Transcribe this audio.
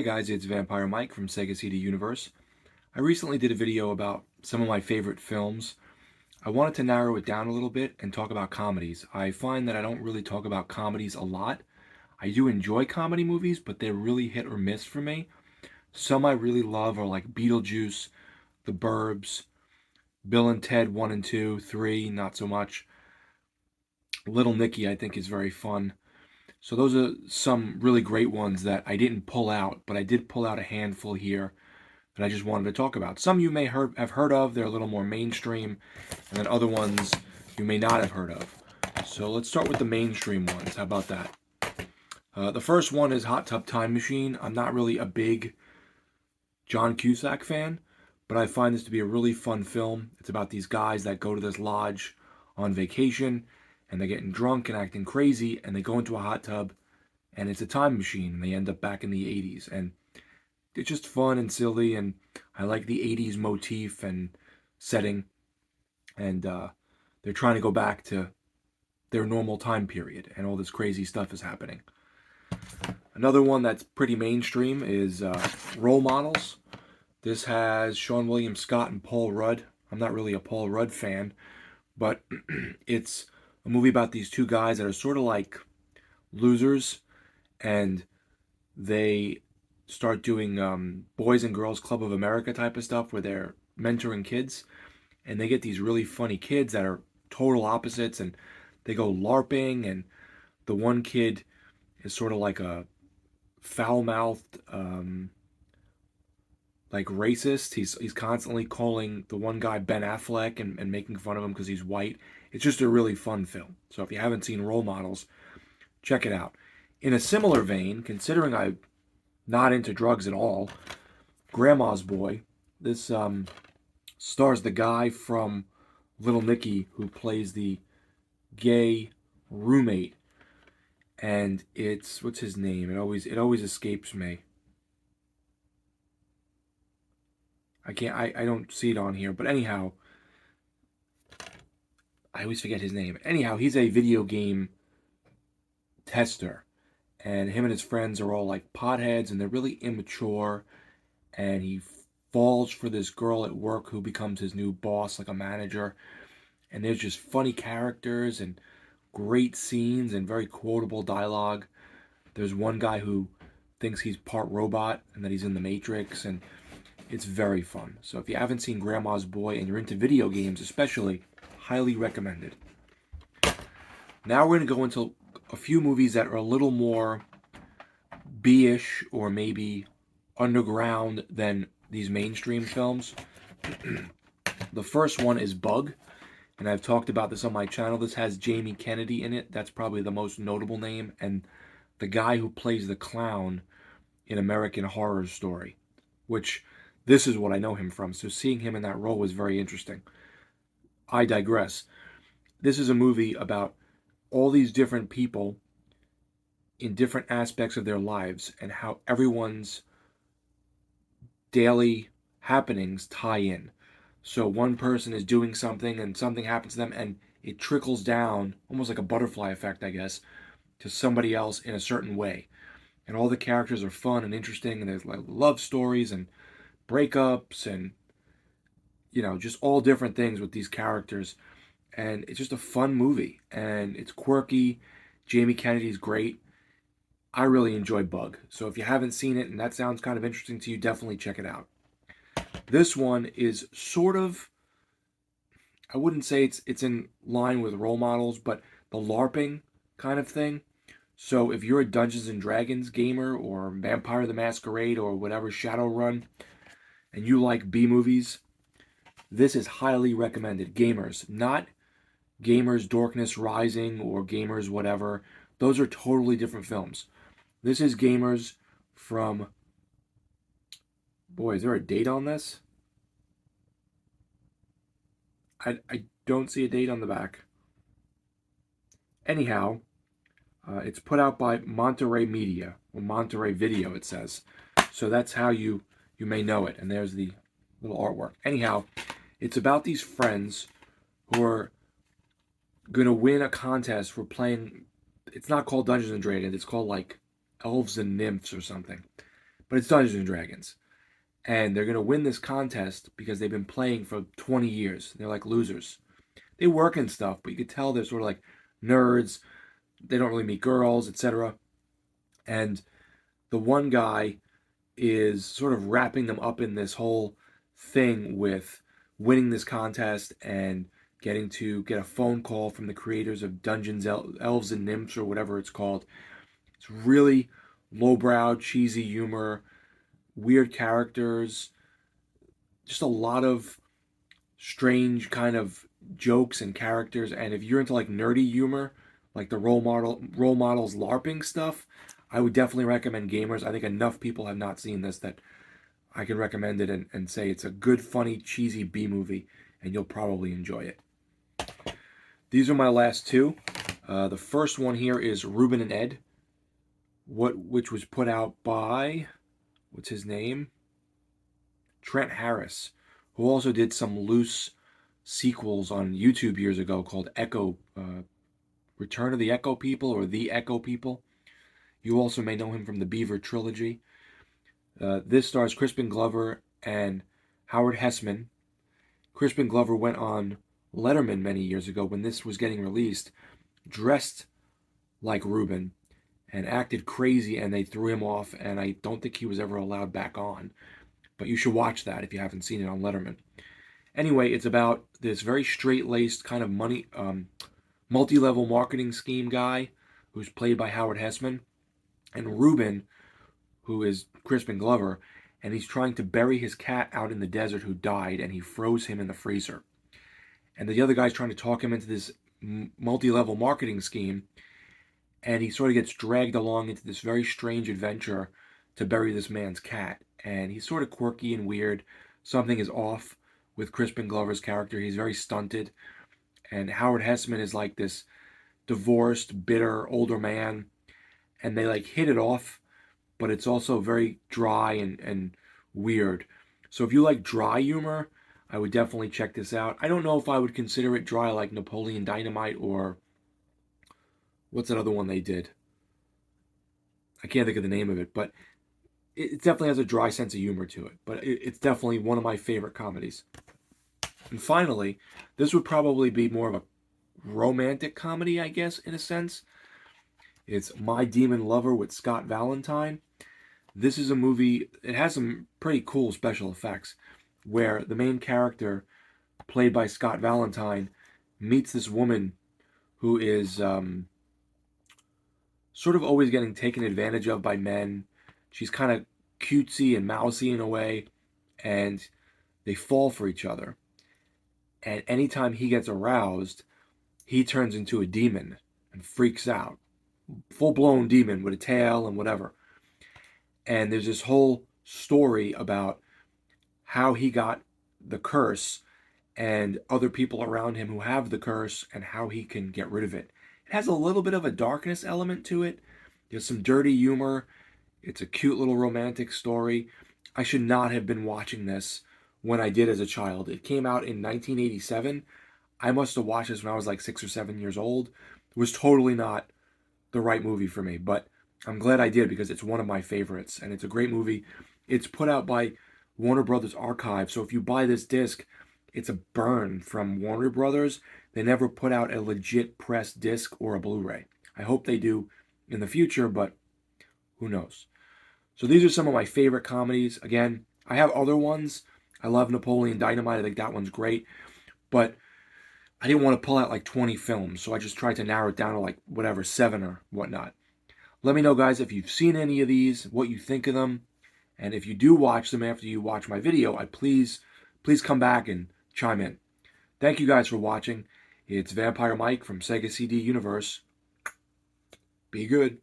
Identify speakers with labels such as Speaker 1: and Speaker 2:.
Speaker 1: Hey guys, it's Vampire Mike from Sega CD Universe. I recently did a video about some of my favorite films. I wanted to narrow it down a little bit and talk about comedies. I find that I don't really talk about comedies a lot. I do enjoy comedy movies, but they're really hit or miss for me. Some I really love are like Beetlejuice, The Burbs, Bill and Ted 1 and 2, 3, not so much. Little Nicky I think is very fun. So those are some really great ones that I didn't pull out, but I did pull out a handful here that I just wanted to talk about. Some you may have heard of, they're a little more mainstream, and then other ones you may not have heard of. So let's start with the mainstream ones. How about that? The first one is Hot Tub Time Machine. I'm not really a big John Cusack fan, but I find this to be a really fun film. It's about these guys that go to this lodge on vacation, and they're getting drunk and acting crazy, and they go into a hot tub, and it's a time machine, and they end up back in the 80s. And it's just fun and silly, and I like the 80s motif and setting, and they're trying to go back to their normal time period, and all this crazy stuff is happening. Another one that's pretty mainstream is Role Models. This has Seann William Scott and Paul Rudd. I'm not really a Paul Rudd fan, but it's a movie about these two guys that are sort of like losers, and they start doing Boys and Girls Club of America type of stuff where they're mentoring kids, and they get these really funny kids that are total opposites, and they go LARPing, and the one kid is sort of like a foul-mouthed, like racist. He's constantly calling the one guy Ben Affleck and making fun of him because he's white. It's just a really fun film. So if you haven't seen Role Models, check it out. In a similar vein, considering I'm not into drugs at all, Grandma's Boy. This stars the guy from Little Nicky who plays the gay roommate, and it's what's his name? It always escapes me. I don't see it on here, but anyhow, I always forget his name. Anyhow, he's a video game tester, and him and his friends are all like potheads, and they're really immature, and he falls for this girl at work who becomes his new boss, like a manager. And there's just funny characters and great scenes and very quotable dialogue. There's one guy who thinks he's part robot and that he's in the Matrix, and it's very fun. So if you haven't seen Grandma's Boy and you're into video games especially, highly recommended. Now we're going to go into a few movies that are a little more B-ish or maybe underground than these mainstream films. The first one is Bug, and I've talked about this on my channel. This has Jamie Kennedy in it. That's probably the most notable name, and the guy who plays the clown in American Horror Story, which this is what I know him from. So seeing him in that role was very interesting. I digress. This is a movie about all these different people in different aspects of their lives and how everyone's daily happenings tie in. So one person is doing something and something happens to them, and it trickles down, almost like a butterfly effect, I guess, to somebody else in a certain way. And all the characters are fun and interesting, and there's like love stories and breakups and, just all different things with these characters. And it's just a fun movie, and it's quirky. Jamie Kennedy's great. I really enjoy Bug. So if you haven't seen it and that sounds kind of interesting to you, definitely check it out. This one is sort of, I wouldn't say it's in line with Role Models, but the LARPing kind of thing. So if you're a Dungeons and Dragons gamer or Vampire the Masquerade or whatever, Shadowrun, and you like B movies, this is highly recommended. Gamers, not Gamers Darkness Rising or Gamers whatever. Those are totally different films. This is Gamers from, boy, is there a date on this? I don't see a date on the back. Anyhow, it's put out by Monterey Media, or Monterey Video, it says. So that's how you may know it. And there's the little artwork. Anyhow, it's about these friends who are going to win a contest for playing. It's not called Dungeons and Dragons. It's called like Elves and Nymphs or something. but it's Dungeons and Dragons. And they're going to win this contest because they've been playing for 20 years. They're like losers. They work and stuff, but you could tell they're sort of like nerds. They don't really meet girls, etc. And the one guy is sort of wrapping them up in this whole thing with winning this contest and getting to get a phone call from the creators of Dungeons, Elves and Nymphs, or whatever it's called. It's really lowbrow, cheesy humor, weird characters, just a lot of strange kind of jokes and characters. And if you're into like nerdy humor, like the role models LARPing stuff, I would definitely recommend Gamers. I think enough people have not seen this that I can recommend it and say it's a good, funny, cheesy B movie, and you'll probably enjoy it. These are my last two. The first one here is Ruben and Ed, which was put out by, what's his name? Trent Harris, who also did some loose sequels on YouTube years ago called Echo, Return of the Echo People or The Echo People. You also may know him from the Beaver trilogy. This stars Crispin Glover and Howard Hesseman. Crispin Glover went on Letterman many years ago when this was getting released, dressed like Ruben and acted crazy, and they threw him off, and I don't think he was ever allowed back on. But you should watch that if you haven't seen it on Letterman. Anyway, it's about this very straight-laced kind of multi-level marketing scheme guy who's played by Howard Hesseman, and Ruben, who is Crispin Glover, and he's trying to bury his cat out in the desert who died, and he froze him in the freezer. And the other guy's trying to talk him into this multi-level marketing scheme, and he sort of gets dragged along into this very strange adventure to bury this man's cat. And he's sort of quirky and weird. Something is off with Crispin Glover's character. He's very stunted. And Howard Hesseman is like this divorced, bitter, older man. And they like hit it off, but it's also very dry and weird. So if you like dry humor, I would definitely check this out. I don't know if I would consider it dry like Napoleon Dynamite or what's that other one they did? I can't think of the name of it, but it definitely has a dry sense of humor to it. But it's definitely one of my favorite comedies. And finally, this would probably be more of a romantic comedy, I guess, in a sense. It's My Demon Lover with Scott Valentine. This is a movie, it has some pretty cool special effects, where the main character, played by Scott Valentine, meets this woman who is sort of always getting taken advantage of by men. She's kind of cutesy and mousy in a way, and they fall for each other. And anytime he gets aroused, he turns into a demon and freaks out. Full-blown demon with a tail and whatever. And there's this whole story about how he got the curse and other people around him who have the curse and how he can get rid of it. It has a little bit of a darkness element to it. There's some dirty humor. It's a cute little romantic story. I should not have been watching this when I did as a child. It came out in 1987. I must have watched this when I was like 6 or 7 years old. It was totally not the right movie for me, but I'm glad I did because it's one of my favorites, and it's a great movie. It's put out by Warner Brothers Archive, so if you buy this disc, it's a burn from Warner Brothers. They never put out a legit pressed disc or a Blu-ray. I hope they do in the future, but who knows. So these are some of my favorite comedies. Again, I have other ones. I love Napoleon Dynamite. I think that one's great, but I didn't want to pull out like 20 films, so I just tried to narrow it down to like whatever, 7 or whatnot. Let me know, guys, if you've seen any of these, what you think of them, and if you do watch them after you watch my video, please come back and chime in. Thank you guys for watching. It's Vampire Mike from Sega CD Universe. Be good.